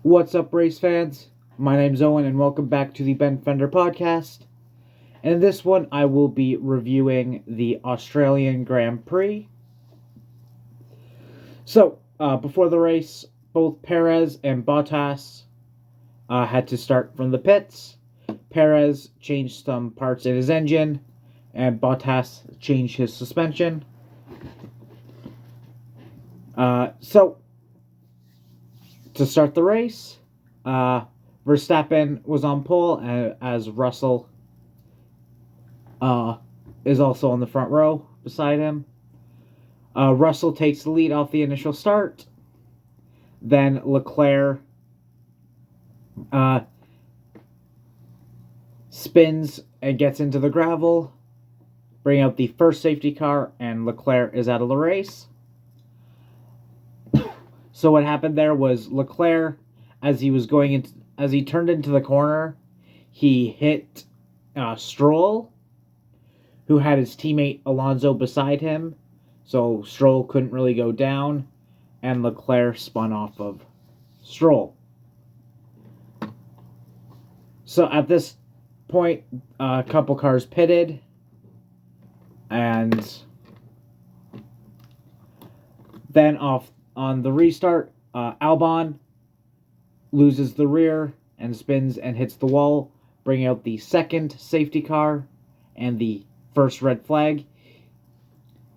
What's up, race fans? My name's Owen, and welcome back to the Ben Fender podcast. And in this one, I will be reviewing the Australian Grand Prix. So, before the race, both Perez and Bottas had to start from the pits. Perez changed some parts in his engine, and Bottas changed his suspension. So, to start the race, Verstappen was on pole as Russell is also on the front row beside him. Russell takes the lead off the initial start. Then Leclerc spins and gets into the gravel, bring out the first safety car, and Leclerc is out of the race. So what happened there was Leclerc, as he turned into the corner, he hit Stroll, who had his teammate Alonso beside him. So Stroll couldn't really go down, and Leclerc spun off of Stroll. So at this point, a couple cars pitted, and then on the restart, Albon loses the rear and spins and hits the wall, bringing out the second safety car and the first red flag.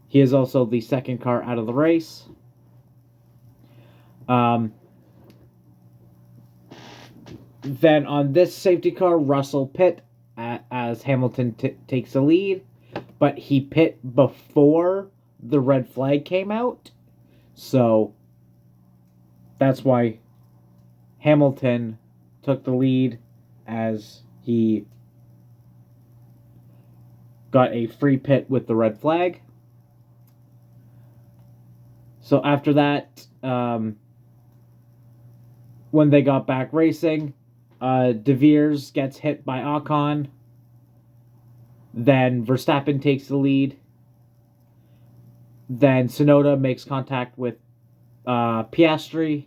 He is also the second car out of the race. Then on this safety car, Russell pit as Hamilton takes the lead, but he pit before the red flag came out. So that's why Hamilton took the lead, as he got a free pit with the red flag. So after that, when they got back racing, De Vries gets hit by Ocon. Then Verstappen takes the lead. Then Tsunoda makes contact with Piastri.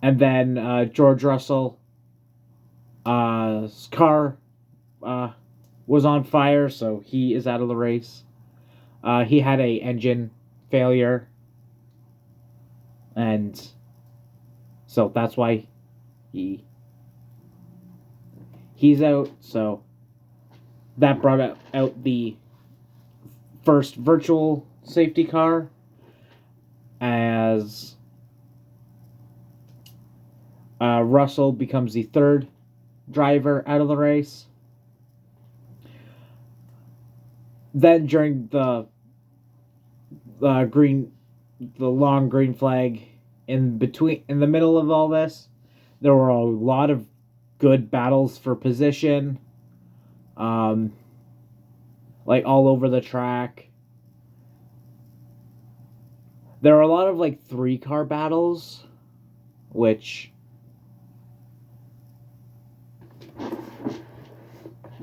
And then George Russell's car was on fire, so he is out of the race. He had a engine failure, and so that's why he's out. So that brought out the first virtual safety car, as Russell becomes the third driver out of the race. Then during the long green flag in the middle of all this, there were a lot of good battles for position, like all over the track. There were a lot of 3-car battles, which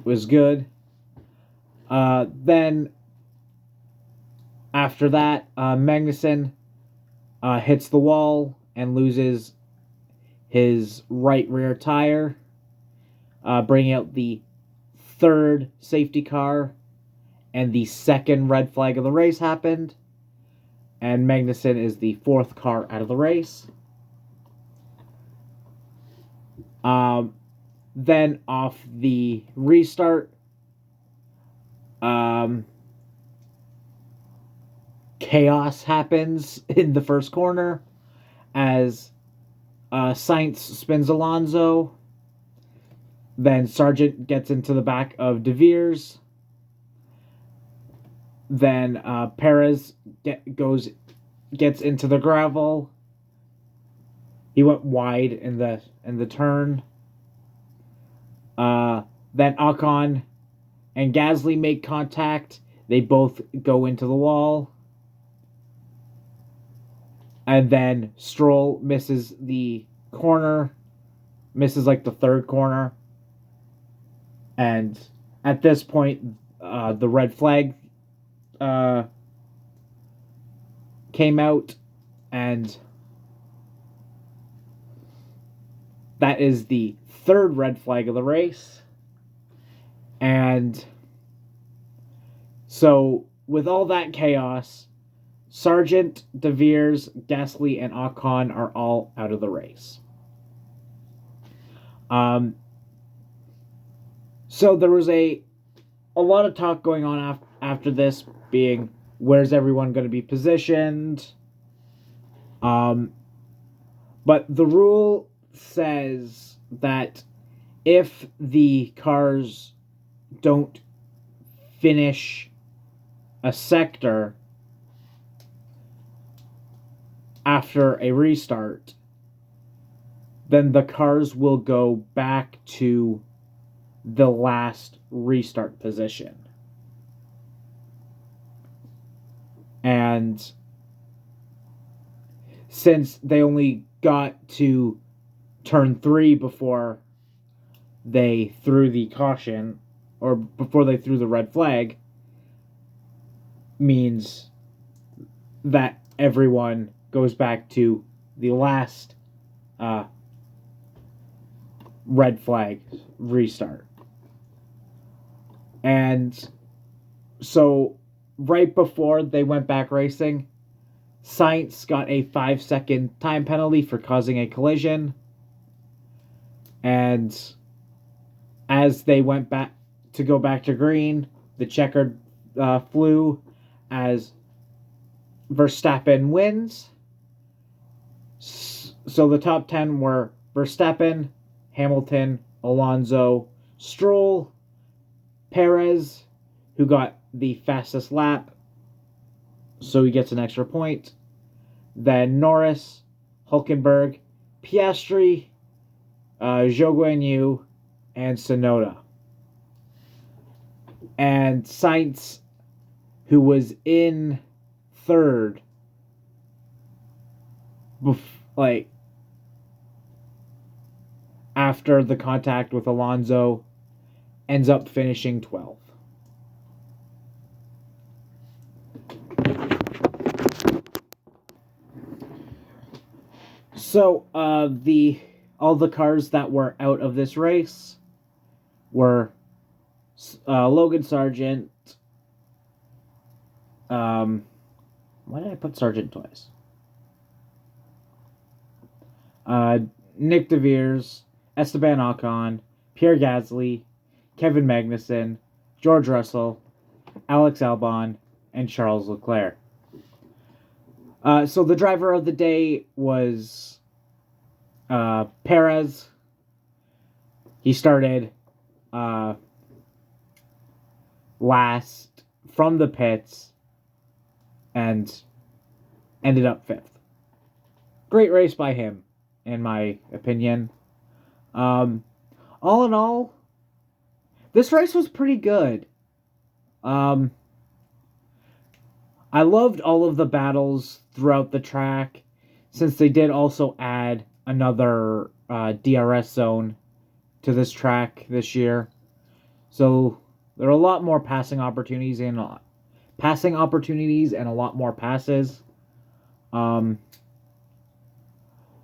was good. Then after that, Magnussen hits the wall and loses his right rear tire, bringing out the third safety car, and the second red flag of the race happened, and Magnussen is the fourth car out of the race. Then off the restart, chaos happens in the first corner as Sainz spins Alonso. Then Sargent gets into the back of De Vries. Then Perez gets into the gravel. He went wide in the turn. Then Ocon and Gasly make contact. They both go into the wall. And then Stroll misses the corner. Misses the third corner. And at this point, the red flag came out. And that is the third red flag of the race. And so, with all that chaos, Sargent, De Vries, Gasly, and Ocon are all out of the race. So there was a lot of talk going on after this, being where's everyone going to be positioned. But the rule says that if the cars don't finish a sector after a restart, then the cars will go back to the last restart position. And since they only got to turn 3 before they threw the caution, or before they threw the red flag, means that everyone goes back to the last red flag restart. And so right before they went back racing, Sainz got a 5-second time penalty for causing a collision. And as they went back to go back to green, the checkered flew as Verstappen wins. So the top 10 were Verstappen, Hamilton, Alonso, Stroll, Perez, who got the fastest lap, so he gets an extra point. Then Norris, Hulkenberg, Piastri, Zhou Guanyu, and Tsunoda. And Sainz, who was in third, after the contact with Alonso, ends up finishing 12th. So, all the cars that were out of this race were Logan Sargent. Why did I put Sargent twice? Nick De Vries, Esteban Ocon, Pierre Gasly, Kevin Magnussen, George Russell, Alex Albon, and Charles Leclerc. So the driver of the day was Perez. He started last from the pits and ended up 5th. Great race by him, in my opinion. All in all, this race was pretty good. I loved all of the battles throughout the track, since they did also add another DRS zone to this track this year. So there are a lot more passing opportunities and a lot more passes.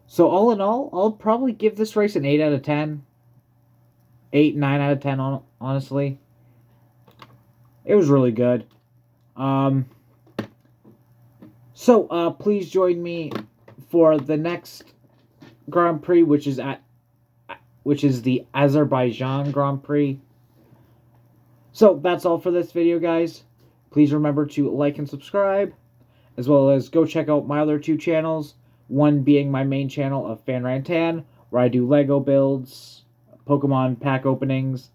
So all in all, I'll probably give this race an 8 out of 10. 8, 9 out of 10, honestly. It was really good. So please join me for the next Grand Prix, which is the Azerbaijan Grand Prix. So that's all for this video, guys. Please remember to like and subscribe, as well as go check out my other 2 channels. One being my main channel of Fan Rantan, where I do Lego builds, Pokemon pack openings,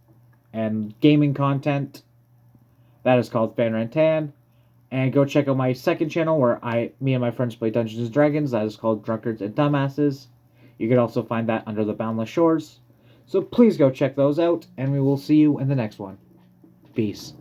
and gaming content. That is called Fan Rantan. And go check out my second channel, where me and my friends play Dungeons & Dragons. That is called Drunkards and Dumbasses. You can also find that under the Boundless Shores. So please go check those out, and we will see you in the next one. Peace.